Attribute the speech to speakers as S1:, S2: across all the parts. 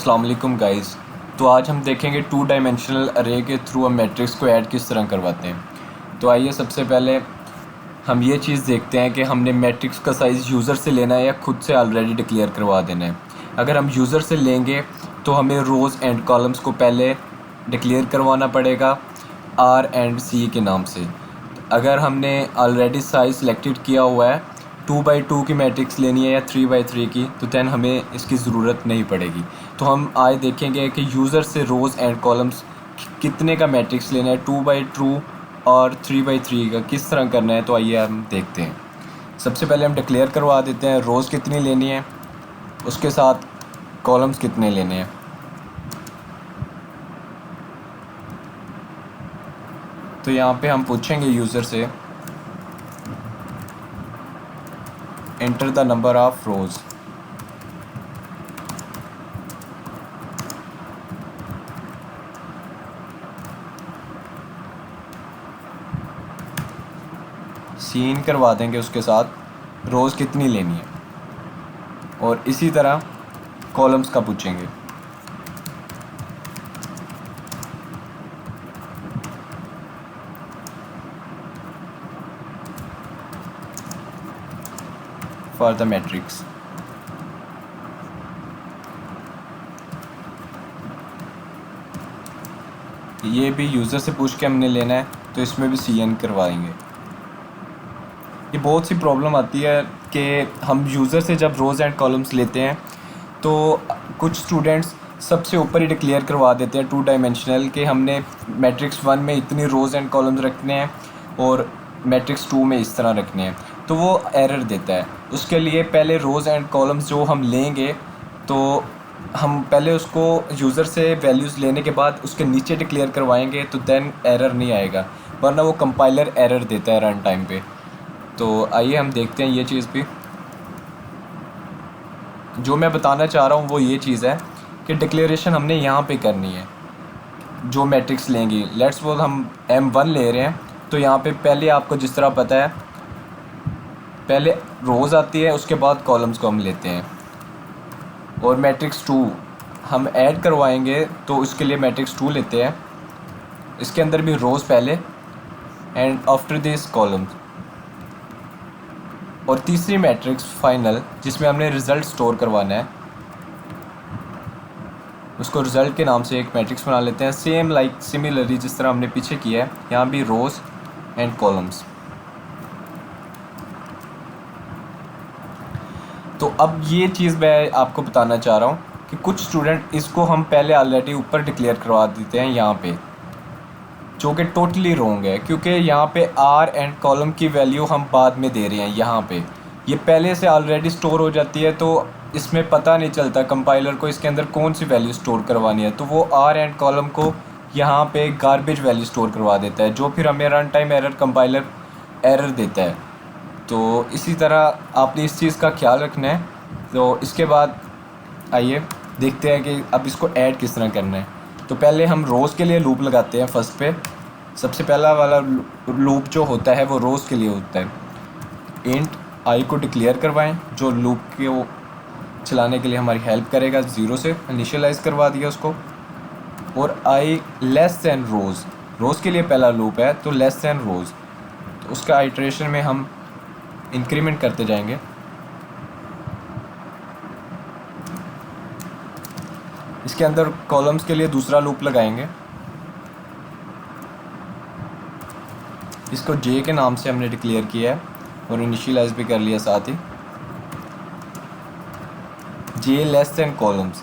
S1: अस्सलाम वालेकुम गाइस। तो आज हम देखेंगे टू डायमेंशनल अरे के थ्रू हम मैट्रिक्स को ऐड किस तरह करवाते हैं। तो आइए सबसे पहले हम ये चीज़ देखते हैं कि हमने मैट्रिक्स का साइज़ यूज़र से लेना है या खुद से ऑलरेडी डिक्लेयर करवा देना है। अगर हम यूज़र से लेंगे तो हमें रोज़ एंड कॉलम्स को पहले डिक्लेयर करवाना पड़ेगा आर एंड सी के नाम से। अगर हमने ऑलरेडी साइज़ सेलेक्टेड किया हुआ है 2x2 की मैट्रिक्स लेनी है या 3x3 की, तो दैन हमें इसकी ज़रूरत नहीं पड़ेगी। तो हम आज देखेंगे कि यूज़र से रोज़ एंड कॉलम्स कितने का मैट्रिक्स लेना है, 2x2 और 3x3 का किस तरह करना है। तो आइए हम देखते हैं। सबसे पहले हम डिक्लेयर करवा देते हैं रोज़ कितनी लेनी है, उसके साथ कॉलम्स कितने लेने हैं। तो यहाँ पे हम पूछेंगे यूज़र से enter the number of rows. सीन करवा देंगे उसके साथ रोज़ कितनी लेनी है, और इसी तरह कॉलम्स का पूछेंगे। फॉर द मैट्रिक्स ये भी यूज़र से पूछ के हमने लेना है, तो इसमें भी सी एन करवाएंगे। ये बहुत सी प्रॉब्लम आती है कि हम यूज़र से जब रोज़ एंड कॉलम्स लेते हैं तो कुछ स्टूडेंट्स सबसे ऊपर ही डिक्लेयर करवा देते हैं 2 डायमेंशनल कि हमने मैट्रिक्स 1 में इतनी रोज़ एंड कॉलम्स रखने हैं और मैट्रिक्स 2 में इस तरह रखने हैं, तो वो एरर देता है। उसके लिए पहले रोज़ एंड कॉलम्स जो हम लेंगे तो हम पहले उसको यूज़र से वैल्यूज़ लेने के बाद उसके नीचे डिक्लेयर करवाएंगे, तो दैन एरर नहीं आएगा, वरना वो कंपाइलर एरर देता है रन टाइम पे। तो आइए हम देखते हैं ये चीज़ भी। जो मैं बताना चाह रहा हूँ वो ये चीज़ है कि डिक्लेरेशन हमने यहाँ पे करनी है। जो मैट्रिक्स लेंगे, लेट्स सपोज हम M1 ले रहे हैं, तो यहाँ पे पहले आपको जिस तरह पता है पहले रोज़ आती है, उसके बाद कॉलम्स को हम लेते हैं। और मैट्रिक्स 2 हम ऐड करवाएंगे तो उसके लिए मैट्रिक्स 2 लेते हैं, इसके अंदर भी रोज़ पहले एंड आफ्टर दिस कॉलम्स। और तीसरी मैट्रिक्स फाइनल जिसमें हमने रिज़ल्ट स्टोर करवाना है, उसको रिज़ल्ट के नाम से एक मैट्रिक्स बना लेते हैं, सेम लाइक सिमिलरली जिस तरह हमने पीछे किया है। यहाँ भी रोज़ एंड कॉलम्स। तो अब ये चीज़ मैं आपको बताना चाह रहा हूँ कि कुछ स्टूडेंट इसको हम पहले ऑलरेडी ऊपर डिक्लेयर करवा देते हैं यहाँ पे, जो कि टोटली रॉन्ग है, क्योंकि यहाँ पे आर एंड कॉलम की वैल्यू हम बाद में दे रहे हैं। यहाँ पे ये पहले से ऑलरेडी स्टोर हो जाती है, तो इसमें पता नहीं चलता कंपाइलर को इसके अंदर कौन सी वैल्यू स्टोर करवानी है, तो वो आर एंड कॉलम को यहाँ पे गार्बेज वैल्यू स्टोर करवा देता है, जो फिर हमें run time error compiler error देता है। तो इसी तरह आपने इस चीज़ का ख्याल रखना है। तो इसके बाद आइए देखते हैं कि अब इसको ऐड किस तरह करना है। तो पहले हम रोज़ के लिए लूप लगाते हैं। फर्स्ट पे सबसे पहला वाला लूप जो होता है वो रोज़ के लिए होता है। इंट आई को डिक्लेयर करवाएं, जो लूप को चलाने के लिए हमारी हेल्प करेगा। 0 से इनिशियलाइज़ करवा दिया उसको। और आई लेस दैन रोज़, रोज़ के लिए पहला लूप है तो लेस दैन रोज़, तो उसका आइट्रेशन में हम इंक्रीमेंट करते जाएंगे। इसके अंदर कॉलम्स के लिए दूसरा लूप लगाएंगे, इसको जे के नाम से हमने डिक्लेयर किया है और इनिशियलाइज भी कर लिया साथ ही। जे लेस दैन कॉलम्स।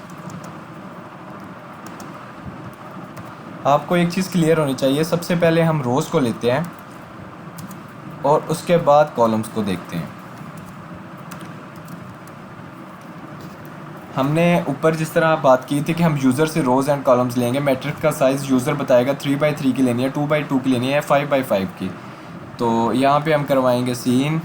S1: आपको एक चीज़ क्लियर होनी चाहिए, सबसे पहले हम रोज़ को लेते हैं और उसके बाद कॉलम्स को देखते हैं। हमने ऊपर जिस तरह बात की थी कि हम यूज़र से रोज़ एंड कॉलम्स लेंगे, मैट्रिक्स का साइज़ यूज़र बताएगा 3x3 की लेनी है, 2x2 की लेनी है, 5x5 की। तो यहाँ पे हम करवाएंगे सीन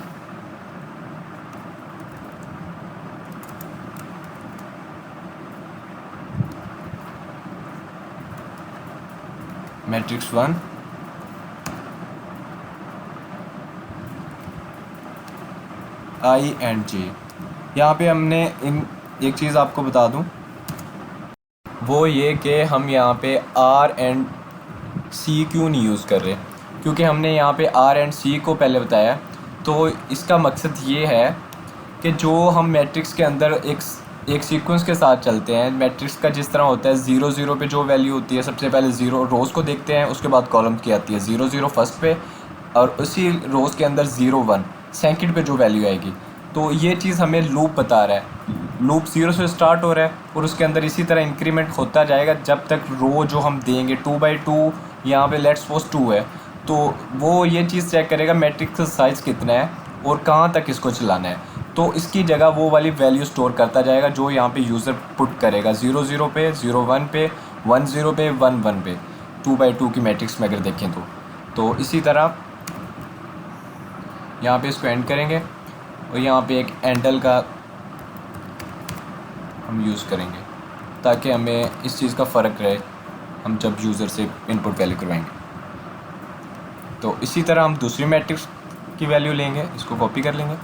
S1: मैट्रिक्स 1 आई एंड जे। यहाँ पे हमने इन एक चीज़ आपको बता दूँ वो ये कि हम यहाँ पे आर एंड सी क्यों नहीं यूज़ कर रहे, क्योंकि हमने यहाँ पे आर एंड सी को पहले बताया। तो इसका मकसद ये है कि जो हम मैट्रिक्स के अंदर एक सीक्वेंस के साथ चलते हैं, मैट्रिक्स का जिस तरह होता है 0 0 पे जो वैल्यू होती है, सबसे पहले 0 रोज़ को देखते हैं, उसके बाद कॉलम की आती है 0 0 फर्स्ट पे, और उसी रोज़ के अंदर 0 1 सेकंड पे जो वैल्यू आएगी। तो ये चीज़ हमें लूप बता रहा है, लूप 0 से स्टार्ट हो रहा है और उसके अंदर इसी तरह इंक्रीमेंट होता जाएगा जब तक रो जो हम देंगे 2/2, यहाँ पे लेट्स सपोज 2 है, तो वो ये चीज़ चेक करेगा मैट्रिक्स का साइज़ कितना है और कहाँ तक इसको चलाना है। तो इसकी जगह वो वाली वैल्यू स्टोर करता जाएगा जो यहाँ पे यूज़र पुट करेगा 0 0 पे, 0 1 पे, 1 0 पे, 1 1 पे, 2/2 की मैट्रिक्स में अगर देखें तो इसी तरह यहाँ पे इसको एंड करेंगे और यहाँ पे एक एंडल का हम यूज़ करेंगे ताकि हमें इस चीज़ का फ़र्क रहे हम जब यूज़र से इनपुट वैल्यू करवाएंगे। तो इसी तरह हम दूसरी मैट्रिक्स की वैल्यू लेंगे, इसको कॉपी कर लेंगे,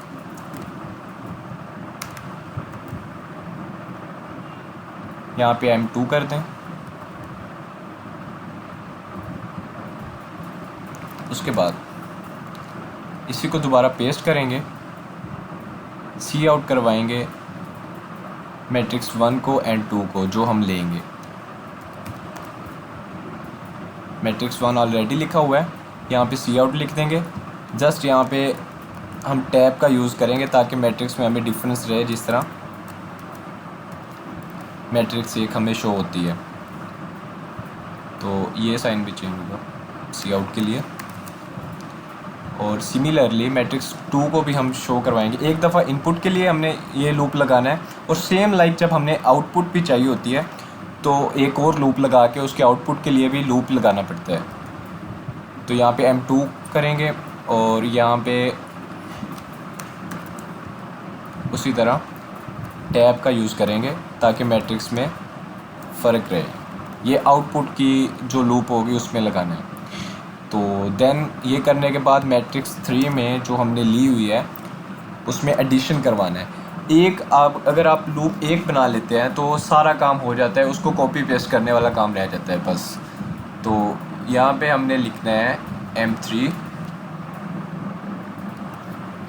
S1: यहाँ पे M2 कर दें, उसके बाद इसी को दोबारा पेस्ट करेंगे, सी आउट करवाएंगे मैट्रिक्स 1 को एंड 2 को जो हम लेंगे। मैट्रिक्स 1 ऑलरेडी लिखा हुआ है, यहाँ पे सी आउट लिख देंगे, जस्ट यहाँ पे हम टैब का यूज़ करेंगे ताकि मैट्रिक्स में हमें डिफरेंस रहे, जिस तरह मैट्रिक्स एक हमें शो होती है। तो ये साइन भी चेंज होगा सी आउट के लिए। और सिमिलरली मैट्रिक्स 2 को भी हम शो करवाएंगे, एक दफ़ा इनपुट के लिए हमने ये लूप लगाना है और सेम लाइक जब हमने आउटपुट भी चाहिए होती है तो एक और लूप लगा के उसके आउटपुट के लिए भी लूप लगाना पड़ता है। तो यहाँ पे M2 करेंगे और यहाँ पे उसी तरह टैब का यूज़ करेंगे ताकि मैट्रिक्स में फ़र्क रहे। ये आउटपुट की जो लूप होगी उसमें लगाना है। तो देन ये करने के बाद मैट्रिक्स 3 में जो हमने ली हुई है उसमें एडिशन करवाना है। अगर आप लूप एक बना लेते हैं तो सारा काम हो जाता है, उसको कॉपी पेस्ट करने वाला काम रह जाता है बस। तो यहाँ पे हमने लिखना है M3,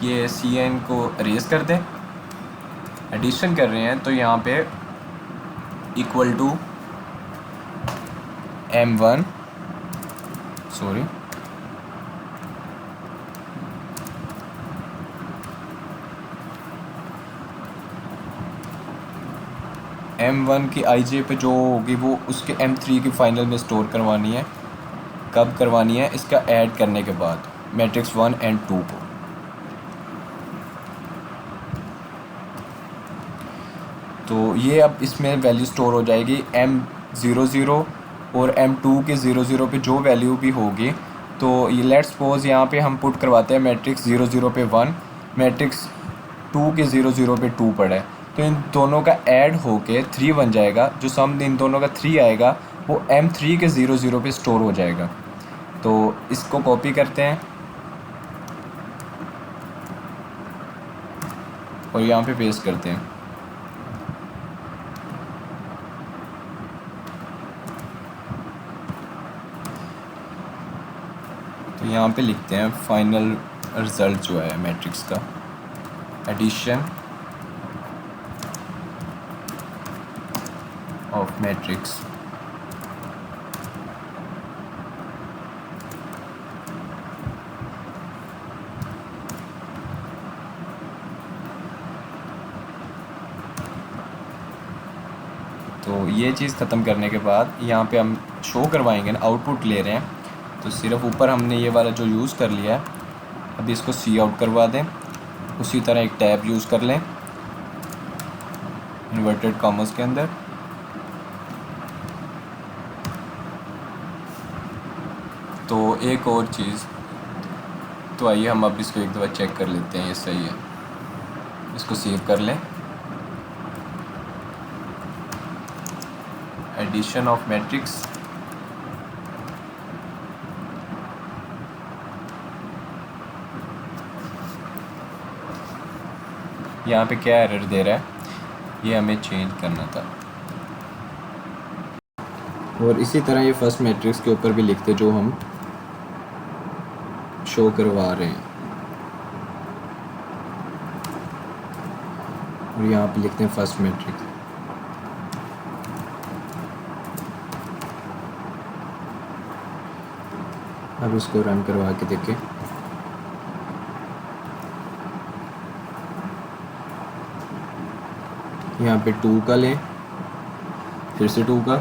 S1: ये CN को अरेज कर दें, एडिशन कर रहे हैं तो यहाँ पे इक्वल टू M1 M1 की IJ पे जो होगी वो उसके M3 की फाइनल में स्टोर करवानी है। कब करवानी है? इसका ऐड करने के बाद मैट्रिक्स 1 एंड 2 को। तो ये अब इसमें वैल्यू स्टोर हो जाएगी M00 और M2 के 00 पे जो वैल्यू भी होगी। तो ये लेट्स सपोज यहाँ पे हम पुट करवाते हैं मैट्रिक्स 00 पे 1, मैट्रिक्स 2 के 00 पे 2 पड़ा है, तो इन दोनों का ऐड होके 3 बन जाएगा। जो सम इन दोनों का 3 आएगा वो M3 के 00 पे स्टोर हो जाएगा। तो इसको कॉपी करते हैं और यहाँ पे पेस्ट करते हैं। तो यहाँ पे लिखते हैं फाइनल रिज़ल्ट जो है मैट्रिक्स का, एडिशन ऑफ मैट्रिक्स तो ये चीज़ ख़त्म करने के बाद यहाँ पे हम शो करवाएंगे ना, आउटपुट ले रहे हैं, तो सिर्फ ऊपर हमने ये वाला जो यूज़ कर लिया है, अभी इसको सी आउट करवा दें। उसी तरह एक टैब यूज़ कर लें इन्वर्टेड कॉमर्स के अंदर। तो एक और चीज़, तो आइए हम अब इसको एक दफ़ा चेक कर लेते हैं ये सही है। इसको सेव कर लें, एडिशन ऑफ मैट्रिक्स, यहाँ पे क्या एरर दे रहा है ये हमें चेंज करना था। और इसी तरह ये फर्स्ट मैट्रिक्स के ऊपर भी लिखते जो हम शो करवा रहे हैं, और यहाँ पे लिखते हैं फर्स्ट मैट्रिक्स। अब इसको रन करवा के देखें। यहाँ पे 2 का लें, फिर से 2 का,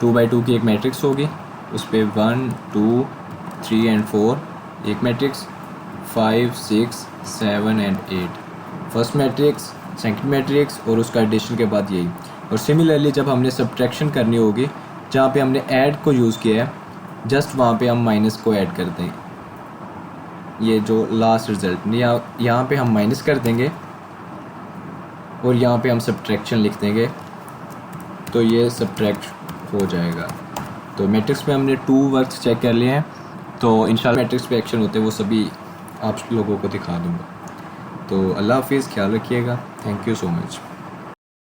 S1: 2×2 की एक मैट्रिक्स होगी, उस पर 1 2 3 एंड 4 एक matrix, 5 6 7 and 8 first matrix, second matrix, और उसका एडिशन के बाद यही। और सिमिलरली जब हमने सब्ट्रैक्शन करनी होगी, जहाँ पे हमने ऐड को यूज़ किया है, जस्ट वहाँ पे हम माइनस को ऐड कर दें। ये जो लास्ट रिज़ल्ट यहाँ पे हम माइनस कर देंगे और यहाँ पे हम सब्ट्रैक्शन लिख देंगे, तो ये सब्ट्रैक्ट हो जाएगा। तो मैट्रिक्स पे हमने 2 वर्क्स चेक कर लिए हैं, तो इंशाल्लाह मैट्रिक्स पे एक्शन होते हैं वो सभी आप लोगों को दिखा दूँगा। तो अल्लाह हाफिज़, ख्याल रखिएगा। Thank you so much.